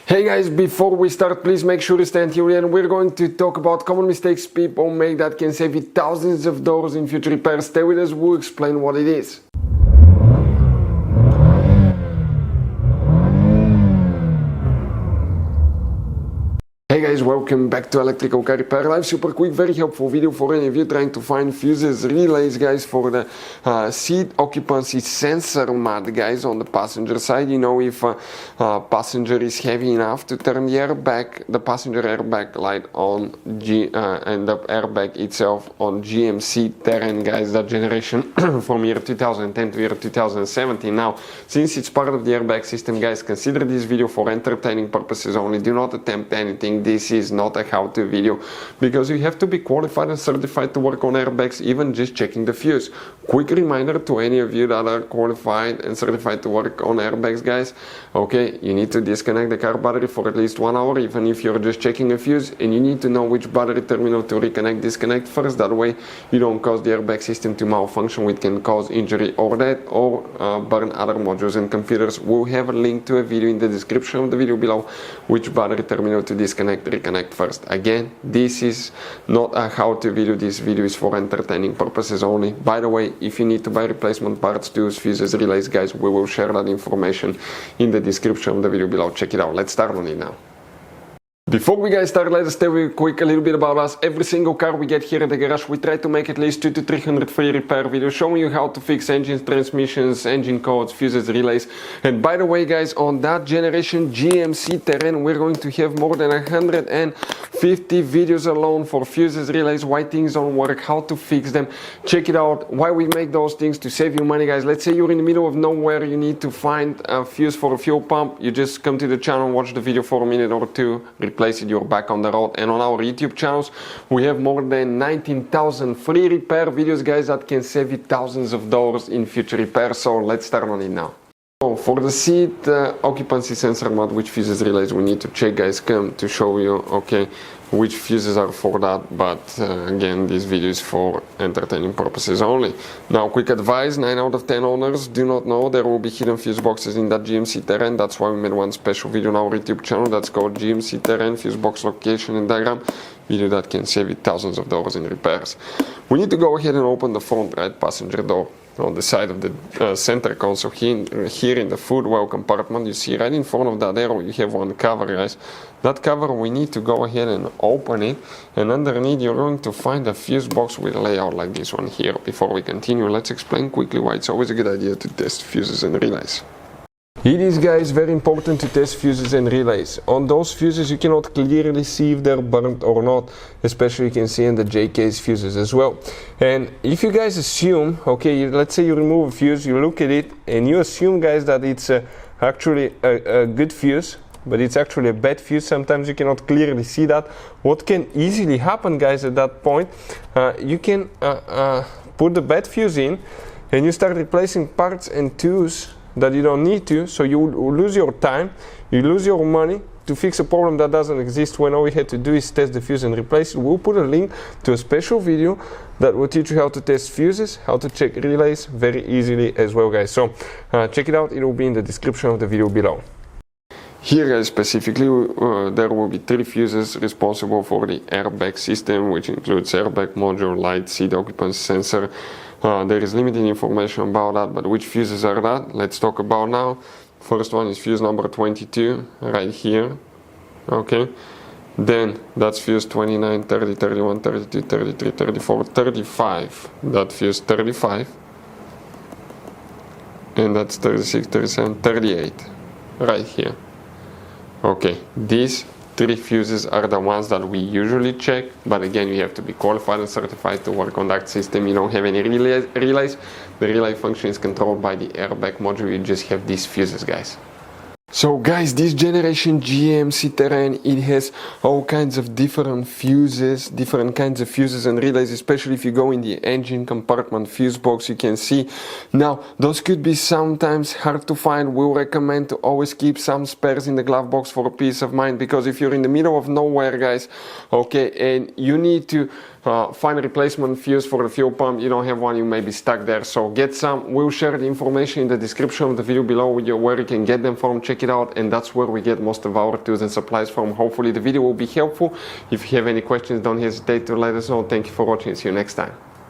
Hey guys, before we start, please make sure to stay until the end. We're going to talk about common mistakes people make that can save you thousands of dollars in future repairs. Stay with us, we'll explain what it is. Hey guys, welcome back to Electrical Car Repair Live. Super quick, very helpful video for any of you trying to find fuses, relays, guys, for the seat occupancy sensor mat, guys, on the passenger side. You know, if a passenger is heavy enough to turn the airbag, the passenger airbag light on, and the airbag itself on GMC Terrain, guys, that generation from year 2010 to year 2017. Now, since it's part of the airbag system, guys, consider this video for entertaining purposes only. Do not attempt anything. This is not a how-to video because you have to be qualified and certified to work on airbags, even just checking the fuse. Quick reminder to any of you that are qualified and certified to work on airbags, guys, okay, you need to disconnect the car battery for at least 1 hour, even if you're just checking a fuse, and you need to know which battery terminal to reconnect, disconnect first. That way you don't cause the airbag system to malfunction, which can cause injury or death, or burn other modules and computers. We'll have a link to a video in the description of the video below, which battery terminal to disconnect, reconnect first. Again, this is not a how-to video. This video is for entertaining purposes only. By the way, if you need to buy replacement parts, tools, fuses, relays, guys, we will share that information in the description of the video below. Check it out. Let's start on it now. Before we guys start, let us tell you quick a little bit about us. Every single car we get here at the garage, we try to make at least 200 to 300 free repair videos showing you how to fix engines, transmissions, engine codes, fuses, relays. And by the way, guys, on that generation GMC Terrain, we're going to have more than 150 videos alone for fuses, relays, why things don't work, how to fix them. Check it out, why we make those things to save you money, guys. Let's say you're in the middle of nowhere, you need to find a fuse for a fuel pump. You just come to the channel, watch the video for a minute or two, replace it, you're back on the road. And on our YouTube channels, we have more than 19,000 free repair videos, guys, that can save you thousands of dollars in future repairs. So let's start on it now. So for the seat occupancy sensor mat, which fuses, relays we need to check, guys, come to show you, okay, which fuses are for that. But again, this video is for entertaining purposes only. Now, quick advice, 9 out of 10 owners do not know there will be hidden fuse boxes in that GMC Terrain. That's why we made one special video on our YouTube channel that's called GMC Terrain Fuse Box Location and Diagram, video that can save you thousands of dollars in repairs. We need to go ahead and open the front right passenger door on the side of the center console. Here in the footwell compartment, you see right in front of that arrow you have one cover, guys. That cover, we need to go ahead and open it, and underneath you're going to find a fuse box with a layout like this one here. Before we continue, let's explain quickly why it's always a good idea to test fuses and relays. It is, guys, very important to test fuses and relays. On those fuses you cannot clearly see if they're burnt or not, especially you can see in the J-case fuses as well. And if you guys assume, okay, let's say you remove a fuse, you look at it and you assume, guys, that it's actually a good fuse, but it's actually a bad fuse. Sometimes you cannot clearly see that. What can easily happen, guys, at that point, you can put the bad fuse in and you start replacing parts and tools that you don't need to, so you lose your time, you lose your money to fix a problem that doesn't exist, when all we had to do is test the fuse and replace it. We'll put a link to a special video that will teach you how to test fuses, how to check relays very easily as well, guys. So check it out, it will be in the description of the video below. Here, guys, specifically, there will be 3 fuses responsible for the airbag system, which includes airbag module, light, seat occupancy sensor. There is limited information about that, but which fuses are that? Let's talk about now. First one is fuse number 22, right here, okay. Then that's fuse 29, 30, 31, 32, 33, 34, 35. That fuse 35. And that's 36, 37, 38, right here. Okay, these 3 fuses are the ones that we usually check, but again, you have to be qualified and certified to work on that system. You don't have any relays. The relay function is controlled by the airbag module. You just have these fuses, guys. So, guys, this generation GMC Terrain, it has all kinds of different kinds of fuses and relays, especially if you go in the engine compartment fuse box, you can see. Now, those could be sometimes hard to find. We'll recommend to always keep some spares in the glove box for peace of mind, because if you're in the middle of nowhere, guys, okay, and you need to find a replacement fuse for the fuel pump. You don't have one, you may be stuck there, so get some. We'll share the information in the description of the video below with you where you can get them from. Check it out, and that's where we get most of our tools and supplies from. Hopefully the video will be helpful. If you have any questions, don't hesitate to let us know. Thank you for watching. See you next time.